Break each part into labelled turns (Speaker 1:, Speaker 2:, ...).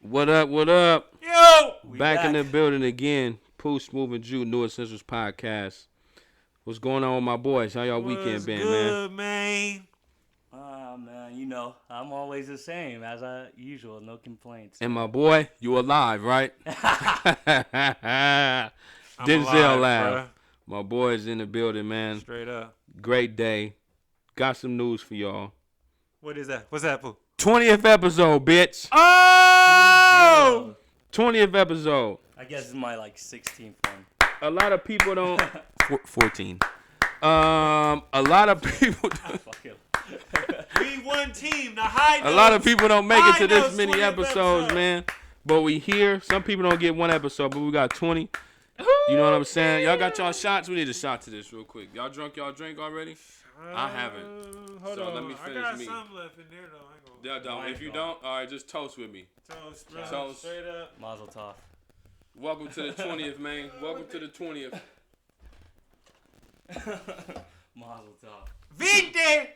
Speaker 1: What up? What up?
Speaker 2: Yo!
Speaker 1: Back in the building again. Pooh, Smooth, and Jew, New Essentials Podcast. What's going on with my boys? How y'all weekend been,
Speaker 2: good, man?
Speaker 3: Man, you know, I'm always the same as usual. No complaints.
Speaker 1: And my boy, you alive, right? Denzel laugh. My boy's in the building, man.
Speaker 2: Straight up.
Speaker 1: Great day. Got some news for y'all.
Speaker 2: What is that? What's that, Pooh?
Speaker 1: 20th episode, bitch.
Speaker 2: Oh!
Speaker 1: 20th episode.
Speaker 3: I guess it's my 16th one.
Speaker 1: A lot of people don't. 14. A lot of people.
Speaker 3: Fuck it.
Speaker 2: We one team. The high notes.
Speaker 1: A lot of people don't make it to this many
Speaker 2: 20th
Speaker 1: episodes,
Speaker 2: episode.
Speaker 1: man. But we here. Some people don't get one episode, but we got 20. You know what I'm saying? Y'all got y'all shots? We need a shot to this real quick. Y'all drunk y'all drink already? I haven't.
Speaker 2: Hold
Speaker 1: So
Speaker 2: on.
Speaker 1: let me
Speaker 2: I
Speaker 1: finish
Speaker 2: got
Speaker 1: me.
Speaker 2: some left in there, though. I ain't
Speaker 1: Don't. If you don't, all right, just toast with me.
Speaker 2: Toast, bro.
Speaker 1: Toast.
Speaker 2: Straight up.
Speaker 3: Mazel tov.
Speaker 1: Welcome to the 20th, man. Welcome to the 20th.
Speaker 3: Mazel tov.
Speaker 2: Vite!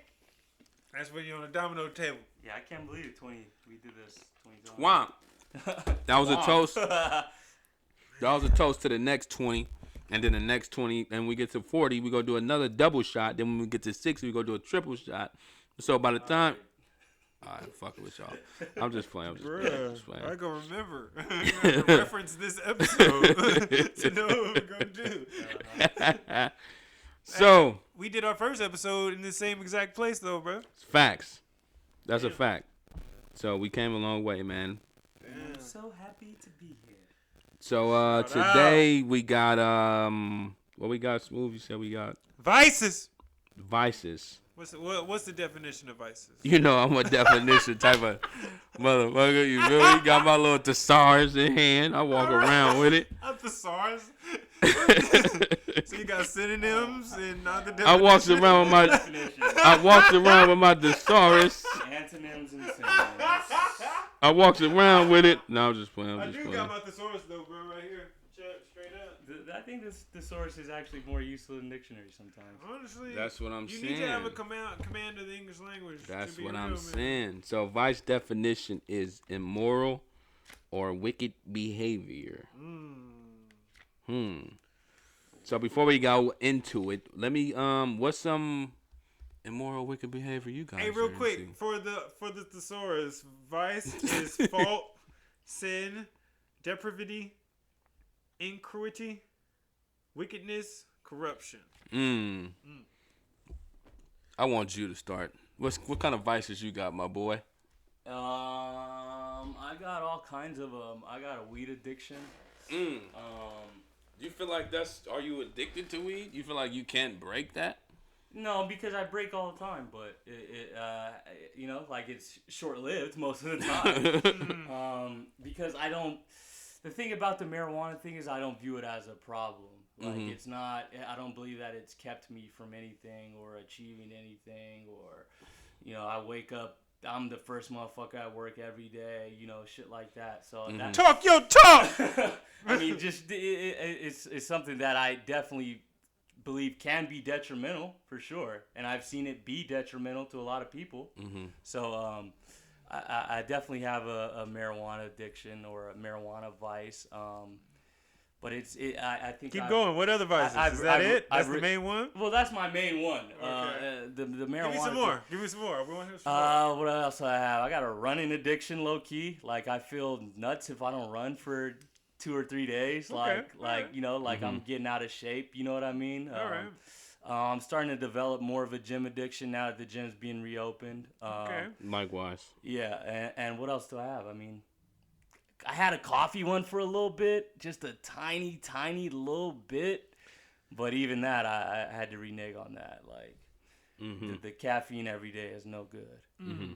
Speaker 2: That's when you're on the domino table.
Speaker 3: Yeah, I can't believe it. We did this 20.
Speaker 1: Womp. That was a
Speaker 3: Wow.
Speaker 1: toast. That was a toast to the next 20. And then the next 20, and we get to 40, we go do another double shot. Then when we get to 60, we go do a triple shot. So by the time, all right, fucking with y'all. I'm just playing.
Speaker 2: Bruh,
Speaker 1: Just playing.
Speaker 2: I can remember. I have to reference this episode to know what we're going to do.
Speaker 1: So
Speaker 2: We did our first episode in the same exact place, though, bro.
Speaker 1: facts. That's a fact. So we came a long way, man.
Speaker 3: I'm so happy to be here.
Speaker 1: So today we got what we got, Smooth? You said we got
Speaker 2: Vices.
Speaker 1: vices.
Speaker 2: What's the definition of vices?
Speaker 1: You know I'm a definition type of motherfucker. You really got my little thesaurus in hand. I walk around with it.
Speaker 2: A thesaurus. So you got synonyms and not the definition.
Speaker 1: I walked around with my thesaurus.
Speaker 3: Antonyms and synonyms.
Speaker 1: I walked around with it. No, I'm just playing.
Speaker 2: I
Speaker 1: I'm just
Speaker 2: do
Speaker 1: playing.
Speaker 2: got my thesaurus though, bro, right here. Straight up.
Speaker 3: I think this source is actually more useful than dictionary sometimes.
Speaker 2: Honestly,
Speaker 1: That's what I'm
Speaker 2: you
Speaker 1: saying.
Speaker 2: need to have a command of the English language.
Speaker 1: That's
Speaker 2: to be
Speaker 1: what
Speaker 2: a
Speaker 1: I'm
Speaker 2: real man.
Speaker 1: saying. So vice definition is immoral or wicked behavior. So before we go into it, let me what's some immoral wicked behavior you guys?
Speaker 2: Hey, real
Speaker 1: are
Speaker 2: quick
Speaker 1: into?
Speaker 2: for the thesaurus, vice is fault, sin, depravity, iniquity, wickedness, corruption.
Speaker 1: I want you to start. What kind of vices you got, my boy?
Speaker 3: I got all kinds of I got a weed addiction.
Speaker 1: You feel like are you addicted to weed? You feel like you can't break that?
Speaker 3: No, because I break all the time, but it's short-lived most of the time. Because I don't. The thing about the marijuana thing is I don't view it as a problem. Like it's not. I don't believe that it's kept me from anything or achieving anything or, I wake up. I'm the first motherfucker at work every day. Shit like that. So that.
Speaker 2: Talk your talk.
Speaker 3: I mean, just it's something that I definitely believe can be detrimental for sure, and I've seen it be detrimental to a lot of people. So I definitely have a marijuana addiction or a marijuana vice. But I think
Speaker 2: Keep going. What other vices? Is that it? That's the main one?
Speaker 3: Well, that's my main one.
Speaker 2: Okay.
Speaker 3: The marijuana.
Speaker 2: Give me some more. We want to hear some more.
Speaker 3: What else do I have? I got a running addiction, low key. Like I feel nuts if I don't run for 2 or 3 days.
Speaker 2: Okay.
Speaker 3: I'm getting out of shape. You know what I mean?
Speaker 2: All right.
Speaker 3: I'm starting to develop more of a gym addiction now that the gym's being reopened.
Speaker 2: Okay.
Speaker 1: Likewise.
Speaker 3: Yeah, and what else do I have? I mean, I had a coffee one for a little bit, just a tiny, tiny little bit. But even that, I had to renege on that. Like, the caffeine every day is no good.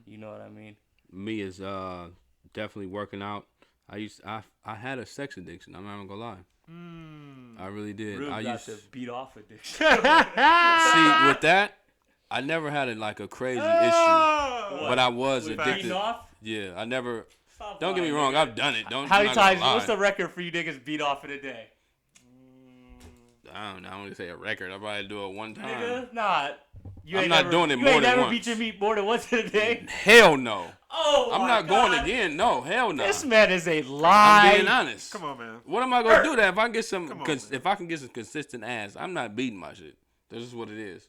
Speaker 3: You know what I mean?
Speaker 1: Me is definitely working out. I had a sex addiction. I'm not even gonna lie. I really did.
Speaker 3: Really
Speaker 1: I
Speaker 3: got
Speaker 1: used
Speaker 3: to beat off addiction.
Speaker 1: see with that. I never had a crazy issue, but I was
Speaker 3: With
Speaker 1: addicted.
Speaker 3: beating off?
Speaker 1: Yeah, I never.
Speaker 3: Stop
Speaker 1: Don't get me
Speaker 3: lying,
Speaker 1: wrong.
Speaker 3: nigga.
Speaker 1: I've done it. Don't.
Speaker 3: How many
Speaker 1: I'm not gonna
Speaker 3: times?
Speaker 1: lie.
Speaker 3: What's the record for you niggas beat off in a day?
Speaker 1: I don't know. I'm gonna say a record. I probably do it one time.
Speaker 3: Nigga, nah. You
Speaker 1: I'm
Speaker 3: ain't
Speaker 1: not
Speaker 3: never,
Speaker 1: doing it
Speaker 3: you
Speaker 1: more
Speaker 3: ain't
Speaker 1: than
Speaker 3: never
Speaker 1: once.
Speaker 3: beat your meat more than once in a day.
Speaker 1: Hell no.
Speaker 3: Oh,
Speaker 1: I'm
Speaker 3: my
Speaker 1: not
Speaker 3: God.
Speaker 1: going again. No, hell no.
Speaker 3: This man is a lie.
Speaker 1: I'm being honest.
Speaker 2: Come on, man.
Speaker 1: What am I gonna do that if I get some?
Speaker 2: Come on, man.
Speaker 1: If I can get some consistent ass, I'm not beating my shit. This is what it is.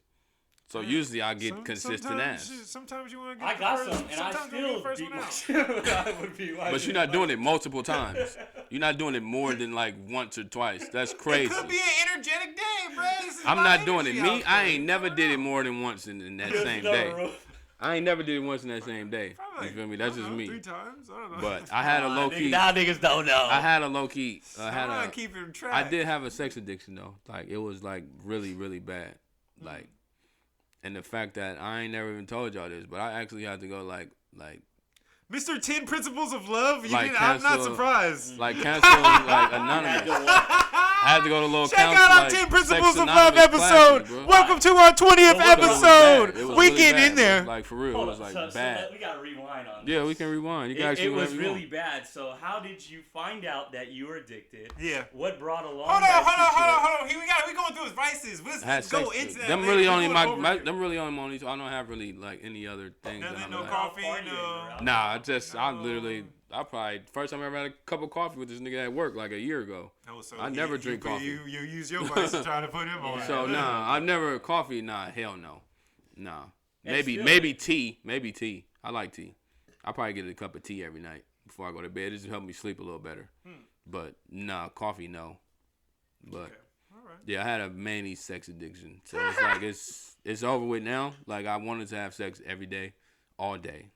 Speaker 1: So usually I get consistent ass.
Speaker 2: Sometimes you want to get
Speaker 3: I got some, and I still
Speaker 2: first
Speaker 3: beat
Speaker 2: one
Speaker 3: my
Speaker 2: out.
Speaker 3: shit. I would be like,
Speaker 1: But you're not doing it multiple times. You're not doing it more than like once or twice. That's crazy.
Speaker 2: It could be an energetic day, bro.
Speaker 1: I'm not doing it. Me, I ain't never did it more than once in that same
Speaker 3: no
Speaker 1: day.
Speaker 3: rule.
Speaker 1: I ain't never did it once in that same day.
Speaker 2: Probably
Speaker 1: You feel me? That's just me.
Speaker 2: 3 times. I don't know.
Speaker 1: But I had a low key.
Speaker 3: Now niggas don't know.
Speaker 1: I had a low key.
Speaker 2: I'm not keeping track.
Speaker 1: I did have a sex addiction though. Like it was like really, really bad. Like, and the fact that I ain't never even told y'all this, but I actually had to go like
Speaker 2: Mr. 10 Principles of Love. You
Speaker 1: Like
Speaker 2: didn't, I'm not
Speaker 1: cancel-
Speaker 2: surprised.
Speaker 1: cancel like anonymous. I had to go to a little
Speaker 2: Check
Speaker 1: council,
Speaker 2: out our
Speaker 1: like,
Speaker 2: 10
Speaker 1: Sex
Speaker 2: Principles of Love
Speaker 1: Anonymous
Speaker 2: episode.
Speaker 1: classes, bro.
Speaker 2: Welcome to our 20th
Speaker 3: Well, what was
Speaker 2: episode.
Speaker 1: It was
Speaker 2: We
Speaker 1: really
Speaker 2: getting
Speaker 1: bad.
Speaker 2: in there.
Speaker 1: Like for real,
Speaker 3: Hold
Speaker 1: it was
Speaker 3: on,
Speaker 1: like
Speaker 3: so
Speaker 1: bad.
Speaker 3: we gotta rewind on this.
Speaker 1: Yeah, we can rewind. You can actually
Speaker 3: It was
Speaker 1: whenever you
Speaker 3: really
Speaker 1: want.
Speaker 3: bad. So how did you find out that you were addicted?
Speaker 2: Yeah.
Speaker 3: What brought along
Speaker 2: Hold
Speaker 3: that
Speaker 2: on. Here we going through his vices.
Speaker 1: I had
Speaker 2: Let's go
Speaker 1: sex.
Speaker 2: into that.
Speaker 1: Them
Speaker 2: man.
Speaker 1: really
Speaker 2: We're
Speaker 1: only
Speaker 2: going
Speaker 1: my
Speaker 2: over-
Speaker 1: them really only my only. I don't have really like any other things.
Speaker 2: Nothing,
Speaker 1: that
Speaker 2: no
Speaker 1: I'm
Speaker 2: coffee,
Speaker 3: Partying
Speaker 2: no.
Speaker 3: around.
Speaker 1: Nah, I probably first time I ever had a cup of coffee with this nigga at work like a year ago.
Speaker 2: Oh, so
Speaker 1: I never drink coffee.
Speaker 2: You use your vice to try to put him on.
Speaker 1: So nah, I've never coffee. Nah, hell no. Nah, maybe
Speaker 3: still-
Speaker 1: maybe tea. I like tea. I probably get a cup of tea every night before I go to bed. It just helps me sleep a little better. But nah, coffee no. But
Speaker 2: Okay. All right.
Speaker 1: yeah, I had a mainly sex addiction. So it's like it's over with now. Like I wanted to have sex every day, all day.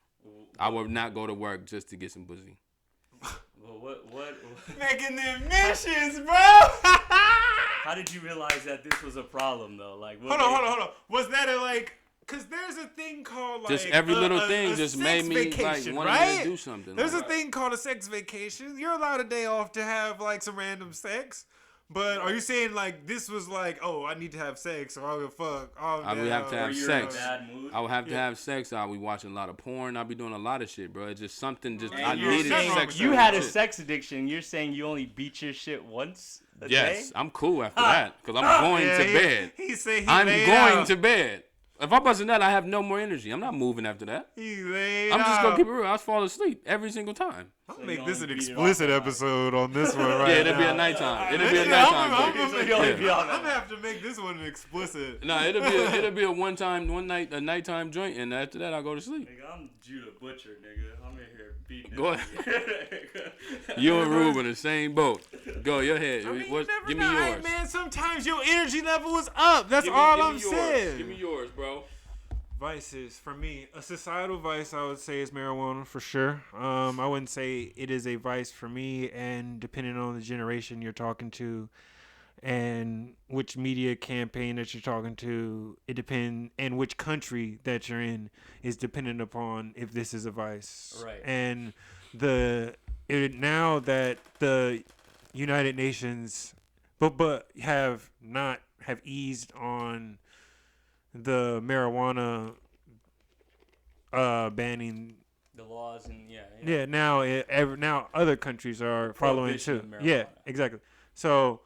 Speaker 1: I would not go to work just to get some pussy.
Speaker 3: Well, what?
Speaker 2: Making the missions, bro.
Speaker 3: How did you realize that this was a problem though? Like,
Speaker 2: Hold on. Was that a like? Cause there's a thing called like
Speaker 1: Just every little
Speaker 2: a
Speaker 1: thing just
Speaker 2: sex
Speaker 1: made me
Speaker 2: vacation,
Speaker 1: like want
Speaker 2: right?
Speaker 1: to do something.
Speaker 2: There's
Speaker 1: like
Speaker 2: a thing called a sex vacation. You're allowed a day off to have like some random sex. But are you saying like this was like, oh, I need to have sex or I would fuck? Oh,
Speaker 1: I would have to
Speaker 3: Or
Speaker 1: have
Speaker 3: you're
Speaker 1: sex.
Speaker 3: in a bad mood?
Speaker 1: I would have to have sex. I'll be watching a lot of porn. I'll be doing a lot of shit, bro. It's just something. Just
Speaker 3: And
Speaker 1: I
Speaker 3: you're
Speaker 1: needed
Speaker 3: saying
Speaker 1: sex.
Speaker 3: you
Speaker 1: every
Speaker 3: had a
Speaker 1: shit.
Speaker 3: sex addiction. You're saying you only beat your shit once a day?
Speaker 1: Yes, I'm cool after that because I'm going to bed.
Speaker 2: He said he
Speaker 1: I'm
Speaker 2: laid
Speaker 1: going
Speaker 2: out.
Speaker 1: to bed. If I bust a nut, I have no more energy. I'm not moving after that.
Speaker 2: He laid
Speaker 1: I'm just
Speaker 2: out.
Speaker 1: gonna keep it real. I fall asleep every single time.
Speaker 2: I'll
Speaker 3: So
Speaker 2: make
Speaker 3: you
Speaker 2: this an
Speaker 3: only beat it
Speaker 2: explicit
Speaker 3: off the
Speaker 2: episode on this one right
Speaker 1: Yeah, it'll be
Speaker 2: now.
Speaker 1: a nighttime. It'll be a
Speaker 2: Yeah,
Speaker 1: nighttime.
Speaker 2: I'm
Speaker 1: thing.
Speaker 2: gonna
Speaker 3: So you only
Speaker 2: make-
Speaker 3: be on
Speaker 2: I'm
Speaker 3: that.
Speaker 2: gonna have to make this one explicit.
Speaker 1: No, it'll be a one night, a nighttime joint, and after that I'll go to sleep.
Speaker 3: Nigga, I'm Judah Butcher, nigga. I'm in here beating
Speaker 1: Go
Speaker 3: it.
Speaker 1: You and Rube in the same boat. Go, your head.
Speaker 2: I mean, you
Speaker 1: What-
Speaker 2: never
Speaker 1: give me
Speaker 2: know. Hey,
Speaker 1: yours.
Speaker 2: man, sometimes your energy level is up. That's
Speaker 1: Give me-
Speaker 2: all
Speaker 1: give
Speaker 2: I'm
Speaker 1: me yours.
Speaker 2: saying.
Speaker 1: Give me yours, bro.
Speaker 2: Vices for me, a societal vice I would say is marijuana for sure. I wouldn't say it is a vice for me, and depending on the generation you're talking to, and which media campaign that you're talking to, it depends, and which country that you're in is dependent upon if this is a vice.
Speaker 3: Right.
Speaker 2: And now that the United Nations, but have eased on the marijuana banning.
Speaker 3: The laws and
Speaker 2: Yeah, now other countries are following
Speaker 3: Prohibition
Speaker 2: too.
Speaker 3: of
Speaker 2: Yeah,
Speaker 3: marijuana.
Speaker 2: exactly. So,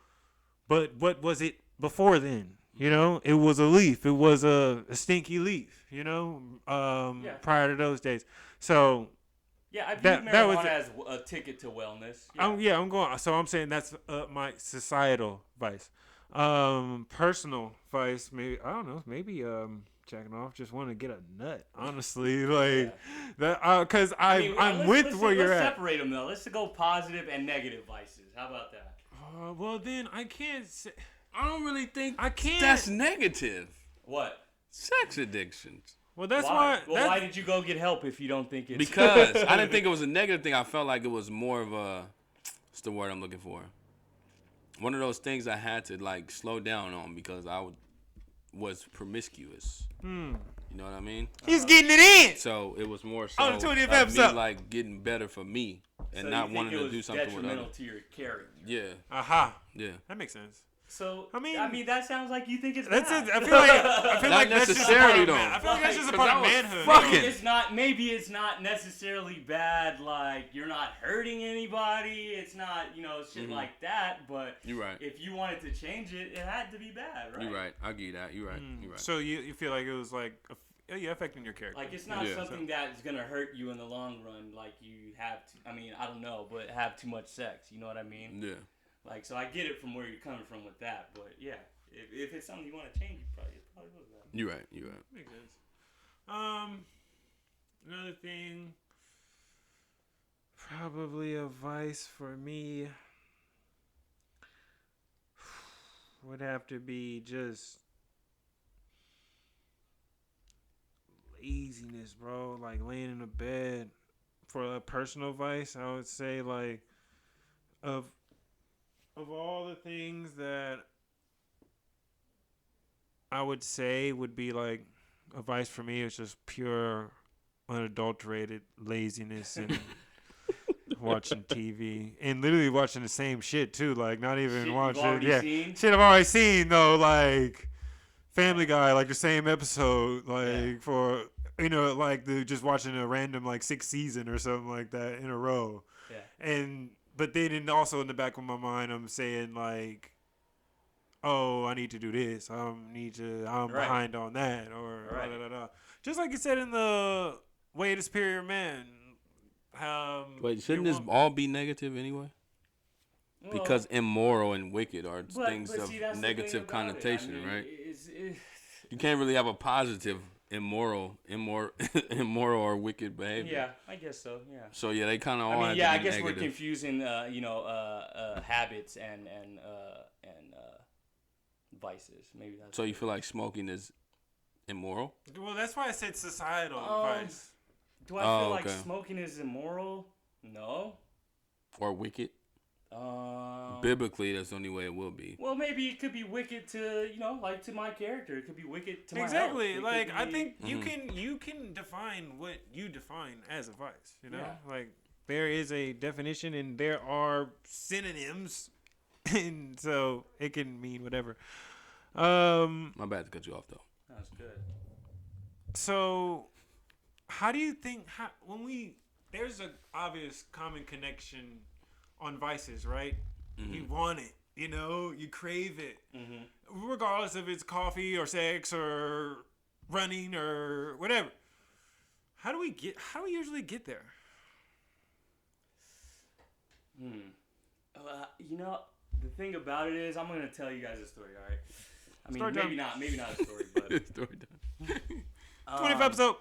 Speaker 2: but what was it before then? You know, it was a leaf. It was a stinky leaf. You know, prior to those days. So,
Speaker 3: Yeah, I view
Speaker 2: that was
Speaker 3: marijuana
Speaker 2: it.
Speaker 3: as a ticket to wellness.
Speaker 2: I'm going. So I'm saying that's my societal vice. Personal vice, maybe I don't know. Maybe jacking off. Just want to get a nut. Honestly, like that. Because I'm with where you're
Speaker 3: let's
Speaker 2: at.
Speaker 3: separate them though. Let's go positive and negative vices. How about that?
Speaker 2: Well, then I can't say.
Speaker 1: I don't really think
Speaker 2: I can't.
Speaker 1: that's negative.
Speaker 3: What?
Speaker 1: Sex addictions.
Speaker 2: Well, that's
Speaker 3: Why?
Speaker 2: why.
Speaker 3: Well, why did you go get help if you don't think it's
Speaker 1: Because I didn't think it was a negative thing. I felt like it was more of a, what's the word I'm looking for? One of those things I had to like slow down on because I was promiscuous. You know what I mean?
Speaker 2: He's getting it in.
Speaker 1: So it was more so
Speaker 2: On the 20th
Speaker 1: of me
Speaker 2: episode.
Speaker 1: like getting better for me and
Speaker 3: So
Speaker 1: not
Speaker 3: you think
Speaker 1: wanting
Speaker 3: it
Speaker 1: to
Speaker 3: was
Speaker 1: do something with
Speaker 3: detrimental
Speaker 1: others.
Speaker 3: to your character.
Speaker 1: Yeah,
Speaker 2: Aha.
Speaker 1: yeah.
Speaker 2: That makes sense.
Speaker 3: So
Speaker 2: I mean-
Speaker 3: that sounds like you think it's
Speaker 2: That's
Speaker 3: bad.
Speaker 2: it. I feel like that's just a part
Speaker 1: necessarily,
Speaker 2: of
Speaker 1: though.
Speaker 2: I feel like that's just a
Speaker 1: Because
Speaker 2: part
Speaker 1: I
Speaker 2: of
Speaker 1: was
Speaker 2: manhood.
Speaker 1: fucking-
Speaker 3: Maybe it's not necessarily bad. Like you're not hurting anybody. It's not shit like that. But
Speaker 1: You're right.
Speaker 3: if you wanted to change it, it had to be bad, right?
Speaker 1: You're right. I'll give you that. You're right. You're right.
Speaker 2: So you feel like it was like yeah, affecting your character.
Speaker 3: Like, it's not
Speaker 1: Yeah.
Speaker 3: something that's gonna hurt you in the long run. Like, you have to. I mean, I don't know, but have too much sex. You know what I mean?
Speaker 1: Yeah.
Speaker 3: Like, so I get it from where you're coming from with that. But yeah, if it's something you want to change, it probably will.
Speaker 1: You're right. You're right.
Speaker 2: Makes sense. Another thing, probably a vice for me would have to be just laziness, bro. Like laying in a bed. For a personal vice, I would say like of all the things that I would say would be like a vice for me, it's just pure unadulterated laziness and watching TV and literally watching the same shit too. Like not even
Speaker 3: Shit you've
Speaker 2: watching,
Speaker 3: already seen?
Speaker 2: shit I've already seen though. Like Family Guy, like the same episode, like for like just watching a random like 6th season or something like that in a row.
Speaker 3: Yeah.
Speaker 2: But then also in the back of my mind, I'm saying like, oh, I need to do this. I'm
Speaker 3: Right.
Speaker 2: behind on that, or
Speaker 3: Right.
Speaker 2: da, da, da. Just like you said in the Way of the Superior Man.
Speaker 1: Wait, shouldn't this all be negative anyway?
Speaker 3: Well,
Speaker 1: Because immoral and wicked are
Speaker 3: but
Speaker 1: things
Speaker 3: see,
Speaker 1: of
Speaker 3: that's the thing
Speaker 1: negative
Speaker 3: about it. I
Speaker 1: connotation,
Speaker 3: mean,
Speaker 1: right?
Speaker 3: it's-
Speaker 1: You can't really have a positive immoral or wicked behavior.
Speaker 3: yeah, I guess so. Yeah.
Speaker 1: So yeah, they kind of all
Speaker 3: I mean,
Speaker 1: have
Speaker 3: yeah,
Speaker 1: to
Speaker 3: I
Speaker 1: be
Speaker 3: guess we're
Speaker 1: negative.
Speaker 3: confusing, habits and vices. Maybe that's.
Speaker 1: So you feel like smoking is immoral?
Speaker 2: Well, that's why I said societal
Speaker 3: Um,
Speaker 2: advice.
Speaker 3: Do I
Speaker 1: Oh,
Speaker 3: feel like
Speaker 1: okay.
Speaker 3: smoking is immoral? No.
Speaker 1: Or wicked? Biblically, that's the only way it will be.
Speaker 3: Well, maybe it could be wicked to like to my character. It could be wicked to my
Speaker 2: Exactly.
Speaker 3: health. It
Speaker 2: Like
Speaker 3: could
Speaker 2: I
Speaker 3: be-
Speaker 2: think
Speaker 1: Mm-hmm.
Speaker 2: you can define what you define as a vice.
Speaker 3: Yeah.
Speaker 2: Like there is a definition and there are synonyms, and so it can mean whatever.
Speaker 1: My bad to cut you off though.
Speaker 3: That's good.
Speaker 2: So, how do you think there's an obvious common connection on vices, right? You want it, you crave it, regardless if it's coffee or sex or running or whatever. How do we usually get there?
Speaker 3: The thing about it is, I'm gonna tell you guys a story. All right. I mean,
Speaker 2: Story
Speaker 3: maybe
Speaker 2: time.
Speaker 3: not a story, but
Speaker 1: Story time.
Speaker 2: 20th episode.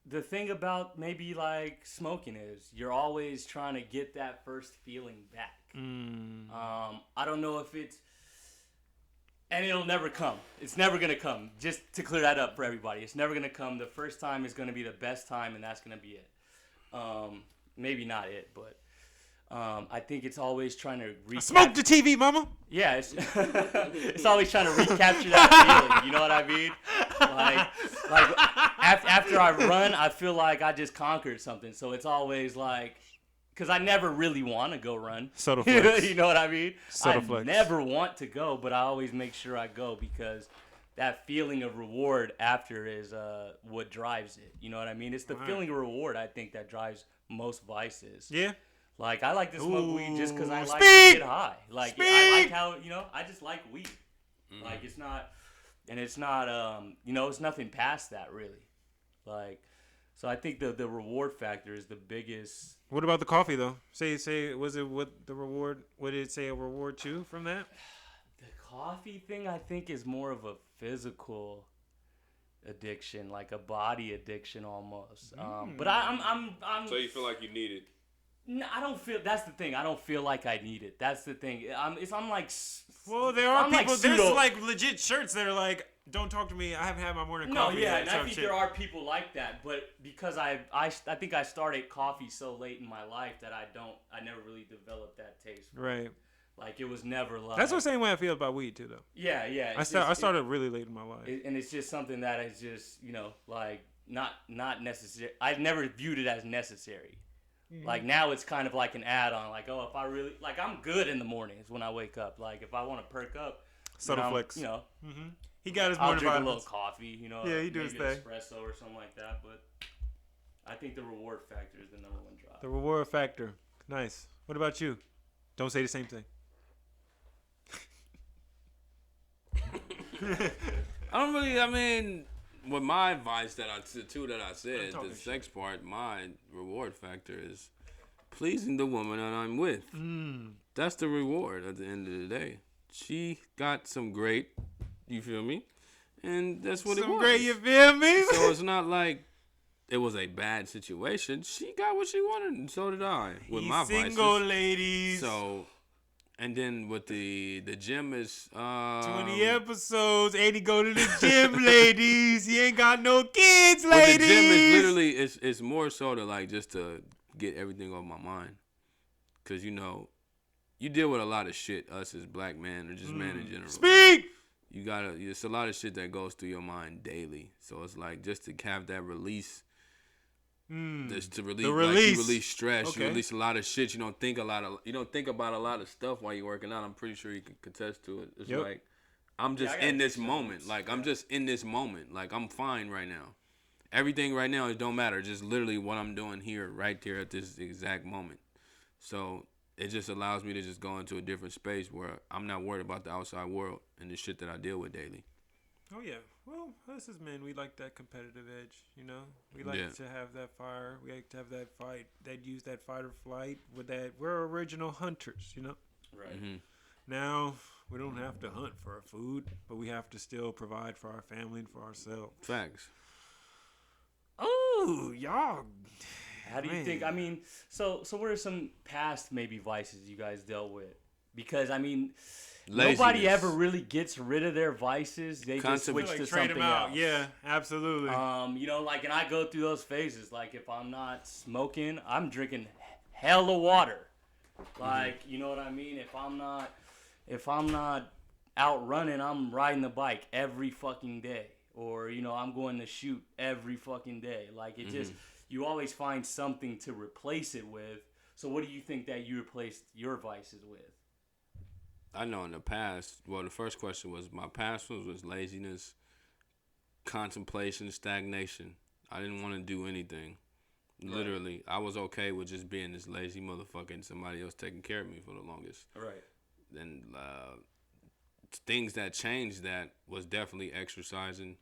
Speaker 3: The thing about maybe like smoking is you're always trying to get that first feeling back. I don't know if it's, and it'll never come. It's never gonna come. Just to clear that up for everybody, it's never gonna come. The first time is gonna be the best time, and that's gonna be it. Maybe not it, but I think it's always trying to
Speaker 2: Smoke the TV, mama.
Speaker 3: Yeah, it's always trying to recapture that feeling. You know what I mean? Like after I run, I feel like I just conquered something. So it's always like, because I never really want to go run.
Speaker 2: Subtle flex.
Speaker 3: You know what I mean?
Speaker 2: Subtle
Speaker 3: I
Speaker 2: flex.
Speaker 3: never want to go, but I always make sure I go because that feeling of reward after is what drives it. You know what I mean? It's the feeling of reward, I think, that drives most vices.
Speaker 2: Yeah.
Speaker 3: Like, I like to smoke weed just because I like
Speaker 2: Speak!
Speaker 3: to get high. Like, I
Speaker 2: Speak!
Speaker 3: like how, I just like weed. Like, it's not, it's nothing past that, really. Like, so I think the reward factor is the biggest.
Speaker 2: What about the coffee, though? Say, was it what the reward, what did it say a reward to from that?
Speaker 3: The coffee thing, I think, is more of a physical addiction, like a body addiction almost. But I'm.
Speaker 1: So you feel like you need it?
Speaker 3: No, I don't feel. That's the thing. I don't feel like I need it. That's the thing. I'm like.
Speaker 2: Well, there are
Speaker 3: I'm like
Speaker 2: people. There's
Speaker 3: pseudo-
Speaker 2: like legit shirts that are like, "Don't talk to me. I haven't had my morning
Speaker 3: No,
Speaker 2: coffee."
Speaker 3: yeah,
Speaker 2: yet,"
Speaker 3: and I
Speaker 2: type
Speaker 3: think
Speaker 2: shit.
Speaker 3: there are people like that, but because I think I started coffee so late in my life that I never really developed that taste.
Speaker 2: Right.
Speaker 3: Like, it was never like.
Speaker 2: That's the same way I feel about weed too, though.
Speaker 3: Yeah, yeah.
Speaker 2: I started really late in my life.
Speaker 3: And it's just something that is just like not necessary. I've never viewed it as necessary. Like, now it's kind of like an add-on. Like, oh, if I really like, I'm good in the mornings when I wake up. Like, if I want to perk up,
Speaker 2: Subtle flex.
Speaker 3: Mm-hmm.
Speaker 2: He got his
Speaker 3: I'll
Speaker 2: morning
Speaker 3: drink a little
Speaker 2: vitamins.
Speaker 3: coffee.
Speaker 2: Yeah, he do his
Speaker 3: maybe an
Speaker 2: thing.
Speaker 3: espresso or something like that. But I think the reward factor is the number one drive.
Speaker 2: The reward factor. Nice. What about you? Don't say the same thing.
Speaker 1: I don't really. I mean, with my advice that I said,
Speaker 2: talking
Speaker 1: the sex part, my reward factor is pleasing the woman that I'm with. That's the reward at the end of the day. She got some great, you feel me? And that's what it was.
Speaker 2: Some great, you feel me?
Speaker 1: So it's not like it was a bad situation. She got what she wanted, and so did I. With my
Speaker 2: single
Speaker 1: vices.
Speaker 2: ladies.
Speaker 1: So, and then with the gym is
Speaker 2: 20 episodes. 80 go to the gym, ladies. He ain't got no kids,
Speaker 1: But
Speaker 2: ladies.
Speaker 1: the gym is literally it's more so to like just to get everything off my mind, cause you know, you deal with a lot of shit. Us as black men or just men in general.
Speaker 2: Speak.
Speaker 1: You gotta. It's a lot of shit that goes through your mind daily. So it's like just to have that release. Just to release, like you release stress.
Speaker 2: Okay.
Speaker 1: You release a lot of shit. You don't think about a lot of stuff while you're working out. I'm pretty sure you can contest to it. It's like I'm just in this moment. Like I'm just in this moment. Like I'm fine right now. Everything right now, it don't matter. Just literally what I'm doing here, right there at this exact moment. So it just allows me to just go into a different space where I'm not worried about the outside world and the shit that I deal with daily.
Speaker 2: Oh yeah. Well, us as men, we like that competitive edge. You know, we like to have that fire. We like to have that fight. That use that fight or flight with that. We're original hunters. You know.
Speaker 3: Right.
Speaker 1: Mm-hmm.
Speaker 2: Now we don't have to hunt for our food, but we have to still provide for our family and for ourselves.
Speaker 1: Facts.
Speaker 2: Oh, y'all.
Speaker 3: How do you think? I mean, so what are some past maybe vices you guys dealt with? Because I mean,
Speaker 1: Laziness.
Speaker 3: nobody ever really gets rid of their vices. They just switch to
Speaker 2: trade
Speaker 3: something
Speaker 2: them out.
Speaker 3: else.
Speaker 2: Yeah, absolutely.
Speaker 3: You know, like, and I go through those phases. Like, if I'm not smoking, I'm drinking hella water. Like, you know what I mean? If I'm not out running, I'm riding the bike every fucking day. Or, you know, I'm going to shoot every fucking day. Like, it just, you always find something to replace it with. So what do you think that you replaced your vices with?
Speaker 1: I know in the past, well, the first question was my past was laziness, contemplation, stagnation. I didn't want to do anything. Right. Literally, I was okay with just being this lazy motherfucker and somebody else taking care of me for the longest.
Speaker 3: Right.
Speaker 1: And things that changed that was definitely exercising,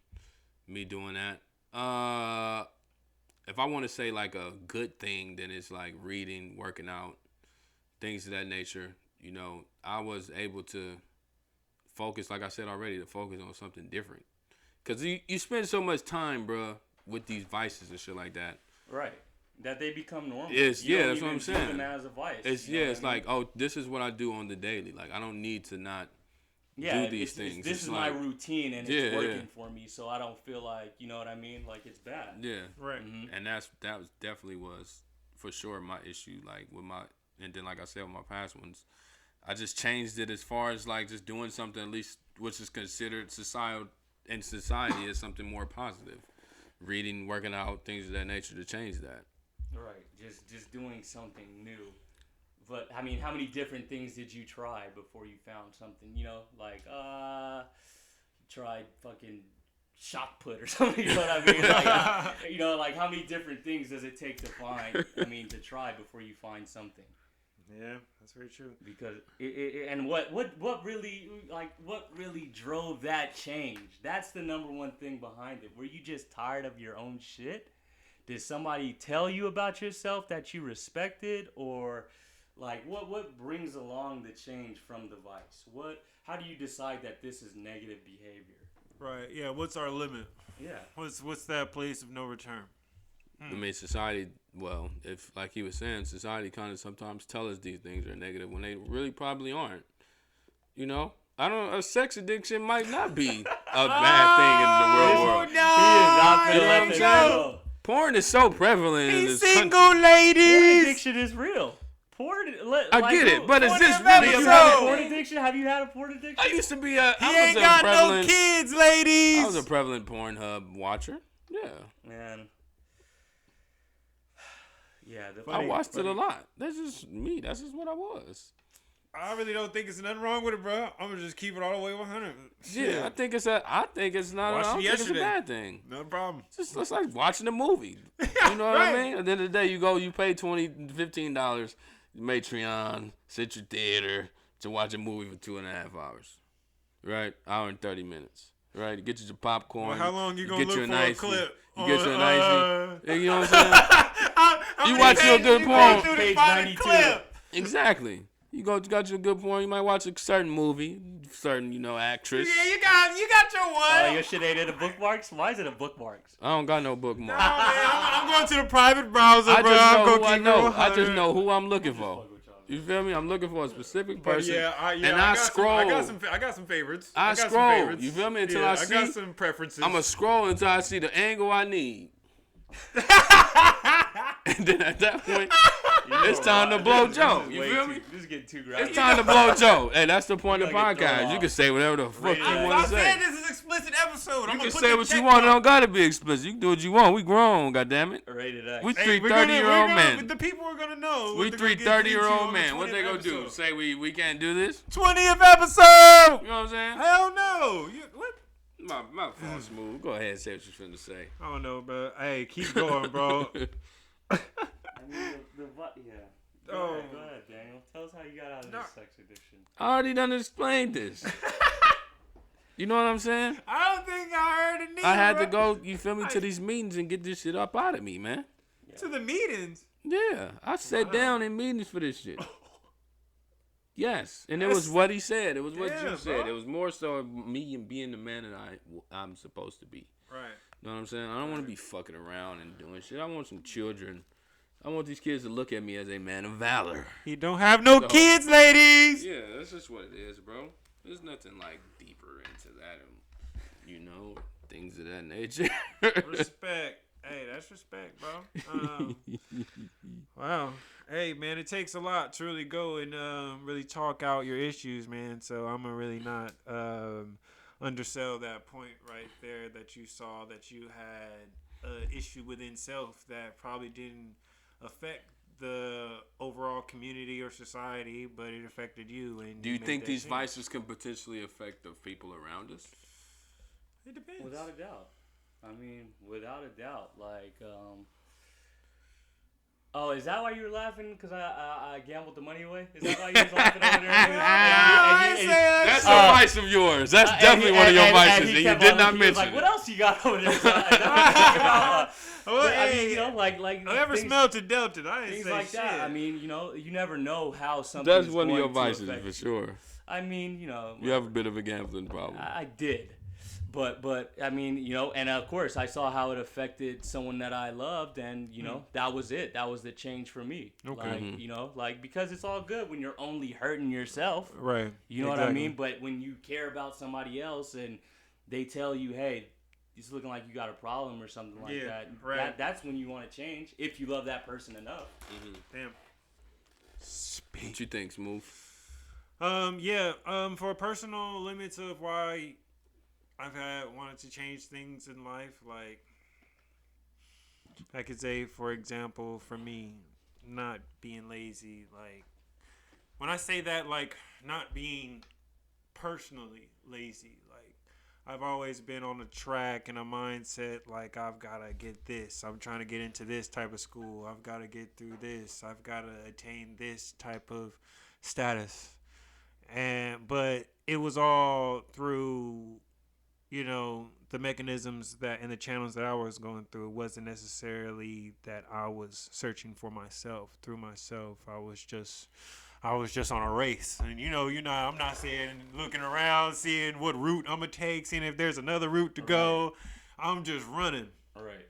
Speaker 1: me doing that. If I want to say like a good thing, then it's like reading, working out, things of that nature. You know, I was able to focus, like I said already, to focus on something different. Because you spend so much time, bro, with these vices and shit like that.
Speaker 3: Right. That they become normal.
Speaker 1: That's what I'm saying.
Speaker 3: Them as a vice.
Speaker 1: It's like, oh, this is what I do on the daily. Like, I don't need to not do these things.
Speaker 3: This is
Speaker 1: like,
Speaker 3: my routine, and it's working for me, so I don't feel like, you know what I mean? Like, it's bad.
Speaker 1: Yeah.
Speaker 2: Right.
Speaker 1: Mm-hmm. And that was definitely was, for sure, my issue. Like, with my, and then, like I said, with my past ones, I just changed it as far as like just doing something at least which is considered society as something more positive. Reading, working out, things of that nature to change that.
Speaker 3: Right. Just doing something new. But I mean, how many different things did you try before you found something? You know, like you tried fucking shot put or something. You know what I mean? Like, you know, like how many different things does it take to find? I mean, to try before you find something.
Speaker 2: Yeah, that's very true.
Speaker 3: Because and what really drove that change? That's the number one thing behind it. Were you just tired of your own shit? Did somebody tell you about yourself that you respected, or like what brings along the change from the vice? How do you decide that this is negative behavior?
Speaker 2: Right. Yeah. What's our limit?
Speaker 3: Yeah.
Speaker 2: What's that place of no return?
Speaker 1: I mean, society, well, if, like he was saying, society kind of sometimes tell us these things are negative when they really probably aren't. You know? A sex addiction might not be a bad thing in the real world.
Speaker 3: He is not gonna let that go.
Speaker 1: Porn is so prevalent in this
Speaker 2: single
Speaker 1: country.
Speaker 2: ladies.
Speaker 3: Porn addiction is real.
Speaker 1: I get it, but is this
Speaker 3: Have
Speaker 1: really
Speaker 3: you
Speaker 1: a
Speaker 3: had a porn addiction? Have you had a porn addiction?
Speaker 1: I used to be
Speaker 2: He ain't got no kids, ladies.
Speaker 1: I was a prevalent Pornhub watcher. Yeah.
Speaker 3: Man. Yeah,
Speaker 1: I watched it a lot. That's just me. That's just what I was.
Speaker 2: I really don't think it's nothing wrong with it, bro. I'm gonna just keep it all the way 100.
Speaker 1: Yeah, I think it's not. I don't think it's a bad thing.
Speaker 2: No problem.
Speaker 1: It's like watching a movie. You know what I mean? At the end of the day, you pay $15, Matreon, Central Theater to watch a movie for 2.5 hours, right? Hour and 30 minutes. Right, you get you some popcorn.
Speaker 2: Well, how long you gonna
Speaker 1: get
Speaker 2: look
Speaker 1: you
Speaker 2: for a clip?
Speaker 1: You get you an icy. You know what I'm saying?
Speaker 2: How
Speaker 1: You
Speaker 2: many
Speaker 1: watch your
Speaker 2: pages
Speaker 1: good
Speaker 2: you go
Speaker 1: porn.
Speaker 2: through to
Speaker 3: Page
Speaker 2: find a
Speaker 3: 92.
Speaker 2: clip?
Speaker 1: Exactly. You got your good porn. You might watch a certain movie, certain actress.
Speaker 2: Yeah, you got your one.
Speaker 3: Your shit ain't in the bookmarks? Why is it in bookmarks?
Speaker 1: I don't got no bookmark.
Speaker 2: Oh, man, I'm going to the private browser,
Speaker 1: I
Speaker 2: bro.
Speaker 1: just
Speaker 2: I'm
Speaker 1: know
Speaker 2: gonna
Speaker 1: who I
Speaker 2: keep it
Speaker 1: know.
Speaker 2: 100.
Speaker 1: I just know who I'm looking for. You feel me? I'm looking for a specific
Speaker 2: But
Speaker 1: person.
Speaker 2: I
Speaker 1: got scroll.
Speaker 2: I got some favorites.
Speaker 1: I
Speaker 2: got some
Speaker 1: scroll.
Speaker 2: favorites.
Speaker 1: You feel me? Until
Speaker 2: yeah,
Speaker 1: I see.
Speaker 2: I got some preferences.
Speaker 1: I'm going to scroll until I see the angle I need. And then at that point, it's time to blow Joe. You feel me?
Speaker 3: This is getting too graphic.
Speaker 1: It's time to blow Joe. Hey, that's the point of the
Speaker 3: Gotta get thrown
Speaker 1: podcast. You
Speaker 3: off.
Speaker 1: can say whatever the fuck you
Speaker 3: Rated
Speaker 1: want
Speaker 2: I'm
Speaker 1: to say.
Speaker 2: saying this is an explicit episode.
Speaker 1: You can say what you want. It don't gotta be explicit. You can do what you want. We grown, goddammit.
Speaker 3: Rated X.
Speaker 1: We three 30-year-old men.
Speaker 2: The people are gonna know.
Speaker 1: We
Speaker 2: what
Speaker 1: three
Speaker 2: they're gonna get
Speaker 1: 30-year-old
Speaker 2: into on the
Speaker 1: men. What they
Speaker 2: 20th
Speaker 1: gonna do?
Speaker 2: episode.
Speaker 1: Say we can't do this?
Speaker 2: 20th episode.
Speaker 1: You know what I'm saying?
Speaker 2: Hell no. What?
Speaker 1: My phone smooth. Go ahead and say what you're finna say.
Speaker 2: I don't know, bro. Hey, keep going, bro.
Speaker 3: I mean, yeah.
Speaker 2: Oh.
Speaker 3: Go ahead, Daniel. Tell us how you got out of this sex addiction.
Speaker 1: I already done explained this. You know what I'm saying?
Speaker 2: I don't think I heard it neither.
Speaker 1: I had to
Speaker 2: bro.
Speaker 1: go, you feel me, to these meetings and get this shit up out of me, man.
Speaker 2: To the meetings.
Speaker 1: Yeah, I sat down in meetings for this shit. Yes, and it was what he said. It was what
Speaker 2: Yeah,
Speaker 1: you said.
Speaker 2: bro.
Speaker 1: It was more so me and being the man that I'm supposed to be.
Speaker 2: Right.
Speaker 1: You know what I'm saying? I don't want to be fucking around and doing shit. I want some children. I want these kids to look at me as a man of valor.
Speaker 2: He don't have no
Speaker 1: So-
Speaker 2: kids, ladies.
Speaker 1: Yeah, that's just what it is, bro. There's nothing like deeper into that, things of that nature.
Speaker 2: Respect. Hey, that's respect, bro. Wow. Hey, man, it takes a lot to really go and really talk out your issues, man. So I'm gonna really not undersell that point right there that you saw that you had an issue within self that probably didn't affect the overall community or society, but it affected you. And
Speaker 1: Do you
Speaker 2: made
Speaker 1: think
Speaker 2: that
Speaker 1: these
Speaker 2: change.
Speaker 1: vices can potentially affect the people around us?
Speaker 2: It depends.
Speaker 3: Without a doubt. I mean, without a doubt. Like, oh, is that why you were laughing? Because I gambled the money away? Is that why you was laughing over there?
Speaker 2: I ain't say that.
Speaker 1: That's a vice of yours. That's definitely one of your vices, and you
Speaker 3: kept
Speaker 1: did
Speaker 3: on
Speaker 1: not
Speaker 3: looking, he was
Speaker 1: mention
Speaker 3: like,
Speaker 1: it.
Speaker 3: what else you got over there? So I mean, you know, like
Speaker 2: I never
Speaker 3: things,
Speaker 2: smelled to Delta. I didn't
Speaker 3: things
Speaker 2: say
Speaker 3: like
Speaker 2: shit.
Speaker 3: that. I mean, you know, you never know how something.
Speaker 1: That's
Speaker 3: is
Speaker 1: one of
Speaker 3: going
Speaker 1: your
Speaker 3: to
Speaker 1: vices
Speaker 3: affect
Speaker 1: for
Speaker 3: you.
Speaker 1: sure.
Speaker 3: I mean, you know,
Speaker 1: You have a bit of a gambling problem.
Speaker 3: I did. But I mean, you know, and of course I saw how it affected someone that I loved, and you know, that was it. That was the change for me.
Speaker 2: Okay.
Speaker 3: Like, you know, like, because it's all good when you're only hurting yourself.
Speaker 2: Right.
Speaker 3: You know what I mean? But when you care about somebody else and they tell you, hey, it's looking like you got a problem or something like that.
Speaker 2: Right.
Speaker 3: That's when you want to change if you love that person enough.
Speaker 2: Damn.
Speaker 1: What you think, Smooth?
Speaker 2: Yeah. For personal limits of why I've wanted to change things in life, like I could say, for example, for me, not being lazy. Like when I say that, like not being personally lazy, like I've always been on a track and a mindset like I've got to get this. I'm trying to get into this type of school. I've got to get through this. I've got to attain this type of status. But it was all through, you know, the mechanisms that and the channels that I was going through. It wasn't necessarily that I was searching for myself through myself. I was just on a race. And you know, I'm not saying looking around, seeing what route I'm gonna take, seeing if there's another route to go. I'm just running.
Speaker 3: All right.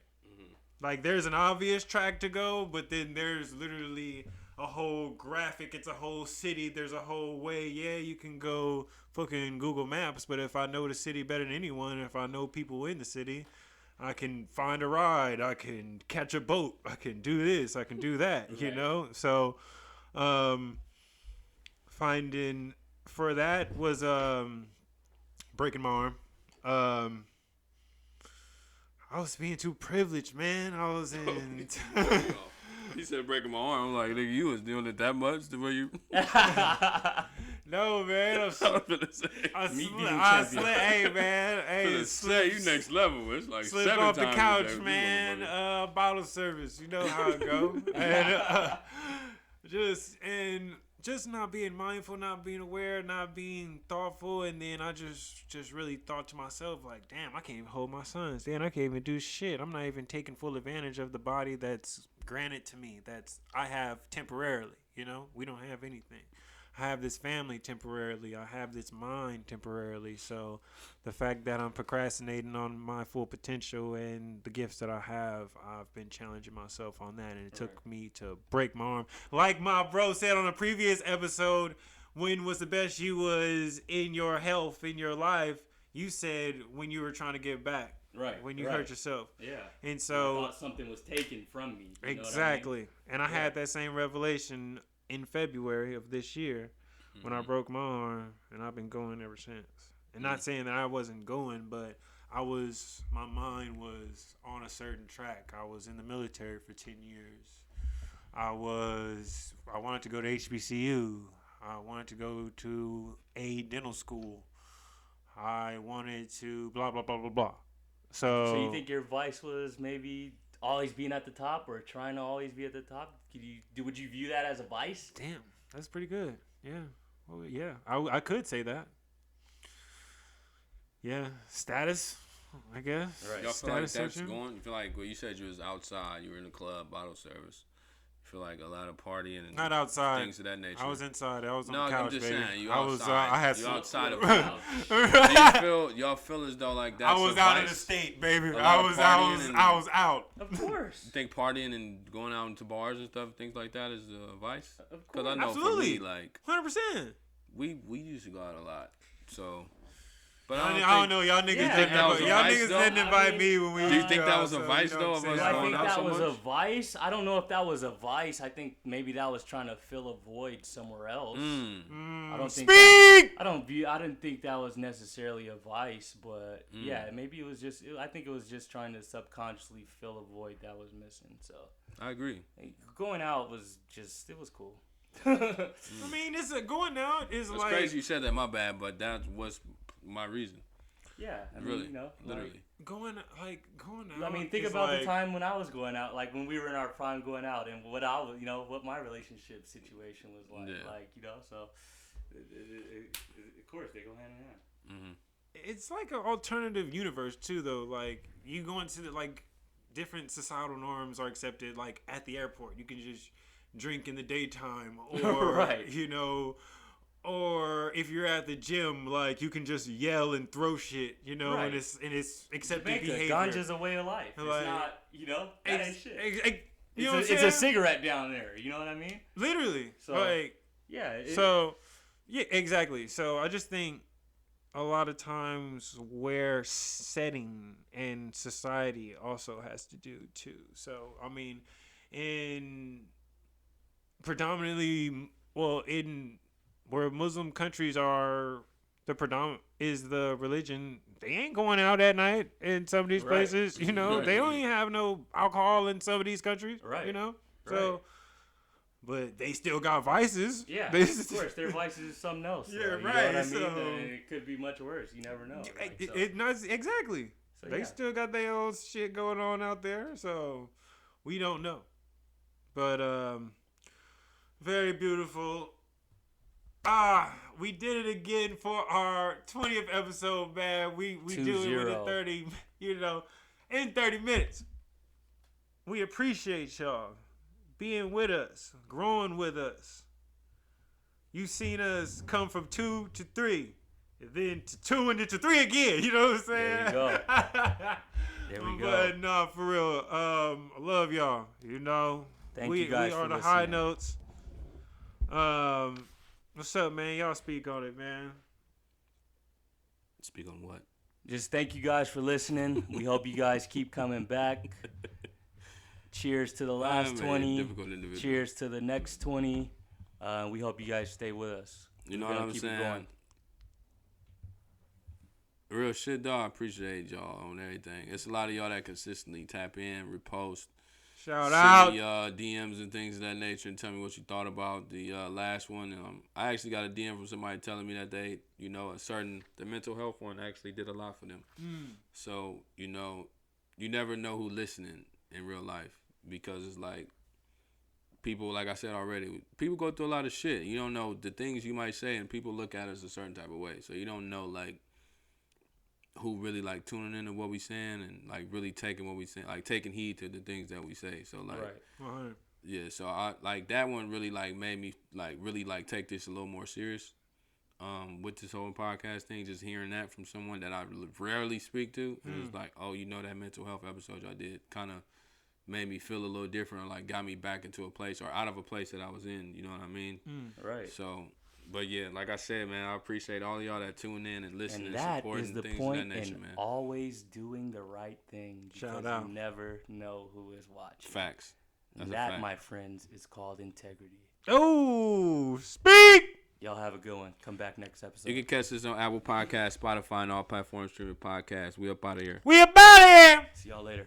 Speaker 2: Like there's an obvious track to go, but then there's literally a whole graphic. It's a whole city. There's a whole way. Yeah, you can go fucking Google Maps, but if I know the city better than anyone, if I know people in the city, I can find a ride. I can catch a boat. I can do this. I can do that. You know. So, finding for that was breaking my arm. I was being too privileged, man. I was in.
Speaker 1: He said breaking my arm. I'm like, nigga, you was doing it that much the way you.
Speaker 2: No, man.
Speaker 1: I'm finna say.
Speaker 2: I slept. Hey, man. Hey,
Speaker 1: Finna say you next level. It's like
Speaker 2: slipped
Speaker 1: 7
Speaker 2: off the
Speaker 1: times
Speaker 2: couch,
Speaker 1: a day with you
Speaker 2: man.
Speaker 1: motherfuckers.
Speaker 2: Bottle service. You know how it go. And just not being mindful, not being aware, not being thoughtful, and then I just really thought to myself like, damn, I can't even hold my sons. Damn, I can't even do shit. I'm not even taking full advantage of the body that's granted to me, that's I have temporarily. You know, we don't have anything. I have this family temporarily. I have this mind temporarily. So the fact that I'm procrastinating on my full potential and the gifts that I have, I've been challenging myself on that. And it took me to break my arm. Like my bro said on a previous episode, when was the best you was in your health, in your life? You said when you were trying to get back.
Speaker 3: Right.
Speaker 2: When you hurt yourself.
Speaker 3: Yeah.
Speaker 2: And so
Speaker 3: I thought something was taken from me. You
Speaker 2: exactly.
Speaker 3: know what I mean?
Speaker 2: And I had that same revelation in February of this year when I broke my arm, and I've been going ever since. And not saying that I wasn't going, but my mind was on a certain track. I was in the military for 10 years. I wanted to go to HBCU. I wanted to go to a dental school. I wanted to blah, blah, blah, blah, blah. So
Speaker 3: you think your vice was maybe always being at the top or trying to always be at the top? Would you view that as a vice?
Speaker 2: Damn, that's pretty good. Yeah. Well, yeah, I could say that. Yeah, status, I guess.
Speaker 1: Right. Y'all feel like that's
Speaker 2: searching?
Speaker 1: going? You feel like, well, you said you was outside, you were in the club, bottle service. You feel like a lot of partying and
Speaker 2: not outside.
Speaker 1: Things of that nature.
Speaker 2: I was inside. I was on
Speaker 1: no,
Speaker 2: the couch,
Speaker 1: I'm just
Speaker 2: baby.
Speaker 1: saying, you
Speaker 2: I
Speaker 1: outside.
Speaker 2: was. I had
Speaker 1: you
Speaker 2: some.
Speaker 1: outside of the Do y'all feel as though like that's
Speaker 2: I was
Speaker 1: a
Speaker 2: out
Speaker 1: vice?
Speaker 2: of the state, baby.
Speaker 1: I
Speaker 2: was out.
Speaker 3: Of course.
Speaker 1: You think partying and going out into bars and stuff, things like that, is a vice?
Speaker 3: Of course.
Speaker 1: Because I know
Speaker 2: absolutely.
Speaker 1: for me, like
Speaker 2: 100%.
Speaker 1: we used to go out a lot, so. But
Speaker 2: I don't know. Y'all niggas didn't invite me when we.
Speaker 1: Do you think that was a vice though?
Speaker 3: Do I think that was a vice? I don't know if that was a vice. I think maybe that was trying to fill a void somewhere else. I don't think. I didn't think that was necessarily a vice, but yeah, maybe it was just. I think it was just trying to subconsciously fill a void that was missing. So
Speaker 1: I agree.
Speaker 3: Going out was just. It was cool.
Speaker 2: I mean, going out is
Speaker 1: it's
Speaker 2: like.
Speaker 1: Crazy you said that. My bad, but that was my reason.
Speaker 3: Yeah, I mean,
Speaker 1: really,
Speaker 3: you know,
Speaker 1: literally.
Speaker 2: Going out.
Speaker 3: I mean, think about the time when I was going out, like when we were in our prime going out, and what what my relationship situation was like.
Speaker 1: Yeah.
Speaker 3: Like, so of course they go hand in hand.
Speaker 2: It's like an alternative universe too, though. Like you go into different societal norms are accepted. Like at the airport, you can just drink in the daytime, or
Speaker 3: right.
Speaker 2: Or if you're at the gym, like you can just yell and throw shit,
Speaker 3: right.
Speaker 2: and it's accepted
Speaker 3: Jamaica,
Speaker 2: behavior.
Speaker 3: Ganja's a way of life. It's
Speaker 2: like,
Speaker 3: not, that ain't shit.
Speaker 2: It's
Speaker 3: a cigarette down there. You know what I mean?
Speaker 2: Literally.
Speaker 3: So, yeah.
Speaker 2: Yeah, exactly. So I just think a lot of times where setting and society also has to do too. So I mean, in where Muslim countries are, the predominant is the religion. They ain't going out at night in some of these places. They don't even have no alcohol in some of these countries.
Speaker 3: Right.
Speaker 2: So, but they still got vices.
Speaker 3: Yeah, of course, their vices is something else.
Speaker 2: Yeah,
Speaker 3: You know what I mean? So, it could be much worse. You never know.
Speaker 2: Exactly. So, they still got their own shit going on out there. So we don't know. But very beautiful. We did it again for our 20th episode, man. We do it within 30, in 30 minutes. We appreciate y'all being with us, growing with us. You seen us come from 2 to 3, and then to 2 and then to 3 again. You know what I'm saying?
Speaker 3: There we go.
Speaker 2: But no, for real. I love y'all.
Speaker 3: Thank you guys
Speaker 2: we
Speaker 3: for
Speaker 2: are the
Speaker 3: listening.
Speaker 2: high notes. What's up, man? Y'all speak on it, man.
Speaker 1: Speak on what?
Speaker 3: Just thank you guys for listening. We hope you guys keep coming back. Cheers to the last 20. Cheers to the next 20. We hope you guys stay with us.
Speaker 1: You know what I'm saying? Real shit, dog. I appreciate y'all on everything. It's a lot of y'all that consistently tap in, repost.
Speaker 2: Shout out.
Speaker 1: DMs and things of that nature and tell me what you thought about the last one. I actually got a DM from somebody telling me that they, the mental health one actually did a lot for them. So, you never know who's listening in real life because it's like people, like I said already, people go through a lot of shit. You don't know the things you might say, and people look at us a certain type of way. So you don't know like who really like tuning into what we saying and like really taking what we saying, like taking heed to the things that we say. So like,
Speaker 2: Right.
Speaker 1: yeah. So I like that one really like made me like really like take this a little more serious. With this whole podcast thing, just hearing that from someone that I rarely speak to, it was like, oh, you know, that mental health episode I did kind of made me feel a little different, or like got me back into a place or out of a place that I was in. You know what I mean?
Speaker 3: Right.
Speaker 1: So, but yeah, like I said, man, I appreciate all of y'all that tune in and listen and
Speaker 3: that
Speaker 1: support
Speaker 3: is
Speaker 1: and
Speaker 3: the
Speaker 1: things
Speaker 3: point
Speaker 1: of that nature,
Speaker 3: in
Speaker 1: man.
Speaker 3: always doing the right thing, because
Speaker 2: Shout out.
Speaker 3: you never know who is watching.
Speaker 1: Facts. That's a
Speaker 3: That,
Speaker 1: fact.
Speaker 3: my friends, is called integrity.
Speaker 2: Oh, speak.
Speaker 3: Y'all have a good one. Come back next episode.
Speaker 1: You can catch this on Apple Podcasts, Spotify, and all platforms streaming podcasts. We up out of here.
Speaker 2: We about here.
Speaker 3: See y'all later.